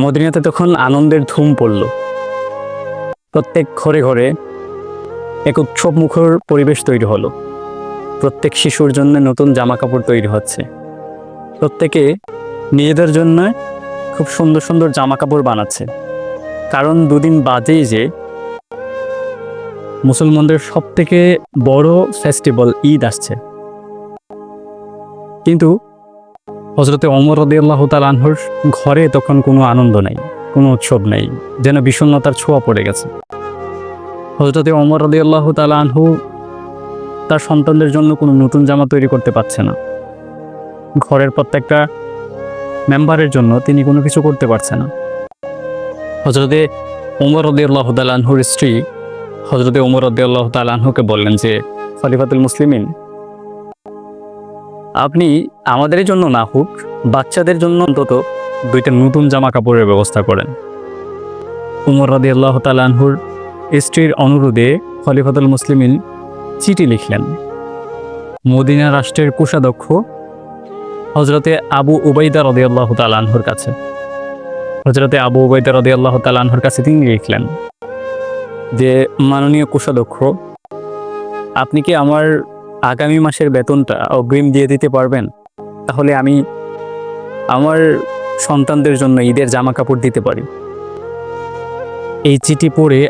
মদিনাতে তখন আনন্দের ধুম পড়ল। প্রত্যেক ঘরে ঘরে এক উৎসব মুখর পরিবেশ তৈরি হলো। প্রত্যেক শিশুর জন্য নতুন জামা কাপড় তৈরি হচ্ছে। প্রত্যেকে নিজেদের জন্য খুব সুন্দর সুন্দর জামা কাপড় বানাচ্ছে, কারণ দুদিন বাদেই যে মুসলমানদের সব থেকে বড় ফেস্টিভ্যাল ঈদ আসছে। কিন্তু হযরতে ওমর রাদিয়াল্লাহু তাআলা আনহুর ঘরে তখন কোনো আনন্দ নাই, কোনো উৎসব নাই, যেন বিষণ্ণতার ছোঁয়া পড়ে গেছে। হযরতে ওমর রাদিয়াল্লাহু তাআলা আনহু তার সন্তানদের জন্য কোনো নতুন জামা তৈরি করতে পারছে না। ঘরের প্রত্যেকটা মেম্বারের জন্য তিনি কোনো কিছু করতে পারছে না। হযরতে ওমর রাদিয়াল্লাহু তাআলা আনহুর স্ত্রী হযরতে ওমর রাদিয়াল্লাহু তাআলা আনহুকে বললেন যে, খলিফাতুল মুসলিমিন, আপনি আমাদের জন্য না হোক, বাচ্চাদের জন্য অন্তত দুইটা নতুন জামা কাপড়ের ব্যবস্থা করেন। ওমর রাদিয়াল্লাহু তাআলা আনহুর স্ত্রীর অনুরোধে খলিফাতুল মুসলিমিন চিঠি লিখলেন মদিনা রাষ্ট্রের কোষাধ্যক্ষ হযরতে আবু উবাইদা রাদিয়াল্লাহু তাআলা আনহুর কাছে। হযরতে আবু উবাইদা রাদিয়াল্লাহু তাআলা আনহুর কাছে তিনি লিখলেন যে, মাননীয় কোষাধ্যক্ষ, আপনি কি আমার আগামী মাসের বেতনটা অগ্রিম দিয়ে দিতে পারবেন? তাহলে আমি আমার সন্তানদের জন্য ঈদের জামা কাপড় দিতে পারি। এই চিঠি পড়ে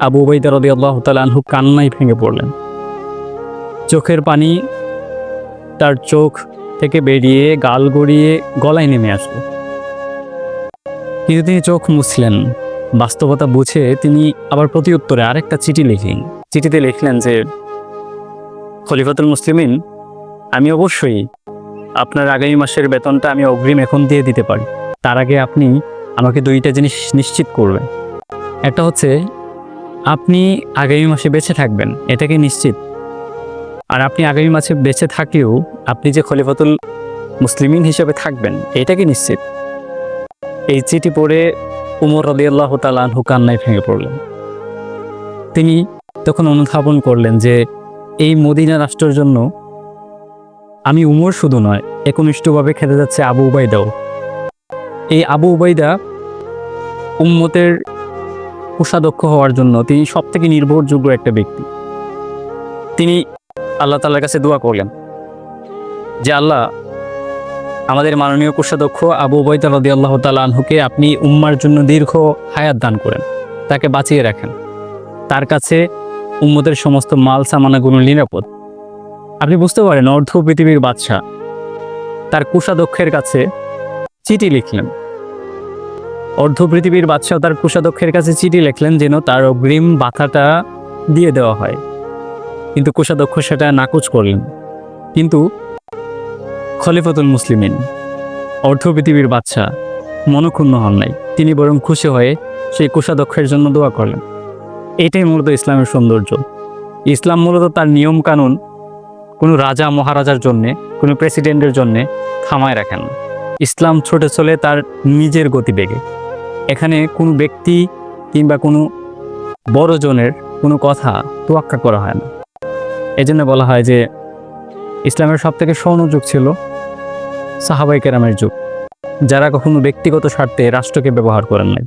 আবু উবাইদা রাদিয়াল্লাহু তাআলা আনহু কান্নায় ভেঙে পড়লেন। চোখের পানি তার চোখ থেকে বেরিয়ে গাল গড়িয়ে গলায় নেমে আসলো। কিন্তু তিনি চোখ মুছলেন। বাস্তবতা বুঝে তিনি আবার প্রতি উত্তরে আরেকটা চিঠি লিখলেন। চিঠিতে লিখলেন যে, খলিফাতুল মুসলিমিন, আমি অবশ্যই আপনার আগামী মাসের বেতনটা আমি অগ্রিম এখন দিয়ে দিতে পারি। তার আগে আপনি আমাকে দুইটা জিনিস নিশ্চিত করবেন। একটা হচ্ছে আপনি আগামী মাসে বেঁচে থাকবেন, এটা কি নিশ্চিত? আর আপনি আগামী মাসে বেঁচে থাকলেও আপনি যে খলিফাতুল মুসলিমিন হিসেবে থাকবেন, এটা কি নিশ্চিত? এই চিঠি পড়ে ওমর রাদিয়াল্লাহু তাআলা আনহু কান্নায় ভেঙে পড়লেন। তিনি তখন অনুধাবন করলেন যে এই মদিনা রাষ্ট্রের জন্য আমি উমর শুধু নয়, একনিষ্ঠভাবে খেতে যাচ্ছে আবু উবাইদাও। এই আবু উবাইদা উম্মতের কোষাধ্যক্ষ হওয়ার জন্য তিনি সব থেকে নির্ভরযোগ্য একটা ব্যক্তি। তিনি আল্লাহ তাআলার কাছে দোয়া করলেন যে, আল্লাহ, আমাদের মাননীয় কোষাধ্যক্ষ আবু উবাইদা রাদিয়াল্লাহু তাআলা আনহুকে আপনি উম্মার জন্য দীর্ঘ হায়াত দান করেন, তাকে বাঁচিয়ে রাখেন। তার কাছে উম্মতের সমস্ত মাল সামানাগুলো নিরাপদ। আপনি বুঝতে পারেন, অর্ধ পৃথিবীর বাদশা তার কোষাধ্যক্ষের কাছে চিঠি লিখলেন। অর্ধ পৃথিবীর বাদশা তার কোষাধ্যক্ষের কাছে চিঠি লিখলেন যেন তার অগ্রিম ভাতাটা দিয়ে দেওয়া হয়, কিন্তু কোষাধ্যক্ষ সেটা নাকচ করলেন। কিন্তু খলিফাতুল মুসলিমিন, অর্ধ পৃথিবীর বাদশা, মনক্ষুণ্ণ হন নাই। তিনি বরং খুশি হয়ে সেই কোষাধ্যক্ষের জন্য দোয়া করলেন। এটাই মূলত ইসলামের সৌন্দর্য। ইসলাম মূলত তার নিয়ম কানুন কোনো রাজা মহারাজার জন্যে, কোনো প্রেসিডেন্টের জন্যে থামায় রাখেন না। ইসলাম ছুটে চলে তার নিজের গতিবেগে। এখানে কোনো ব্যক্তি কিংবা কোনো বড় জনের কোনো কথা তোয়াক্কা করা হয় না। এজন্য বলা হয় যে ইসলামের সবথেকে স্বর্ণযুগ ছিল সাহাবায়ে কেরামের যুগ, যারা কখনো ব্যক্তিগত স্বার্থে রাষ্ট্রকে ব্যবহার করেন নাই।